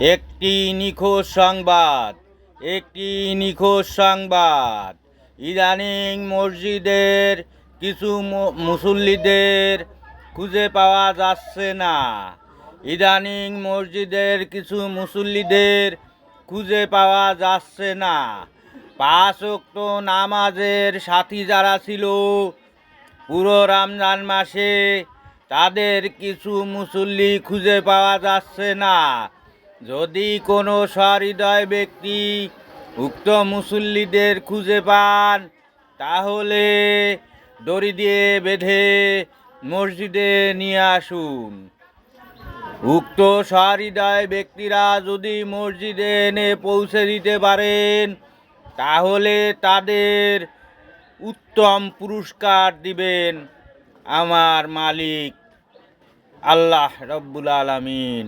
একটি নিখোঁজ সংবাদ নিখোঁজ সংবাদ। ইদানিং মসজিদের কিছু মুসল্লিদের খুঁজে পাওয়া যাচ্ছে না। ইদানিং মসজিদের কিছু মুসল্লিদের খুঁজে পাওয়া যাচ্ছে না। 5 ওয়াক্ত নামাজের সাথী যারা ছিল পুরো রমজান মাসে, তাদের কিছু মুসল্লি খুঁজে পাওয়া যাচ্ছে না। যদি কোনো সহৃদয় ব্যক্তি উক্ত মুসল্লিদের খুঁজে পান, তাহলে দড়ি দিয়ে বেঁধে মসজিদে নিয়ে আসুন। উক্ত সহৃদয় ব্যক্তিরা যদি মসজিদে এনে পৌঁছে দিতে পারেন, তাহলে তাদের উত্তম পুরস্কার দিবেন আমার মালিক আল্লাহ রব্বুল আলামিন।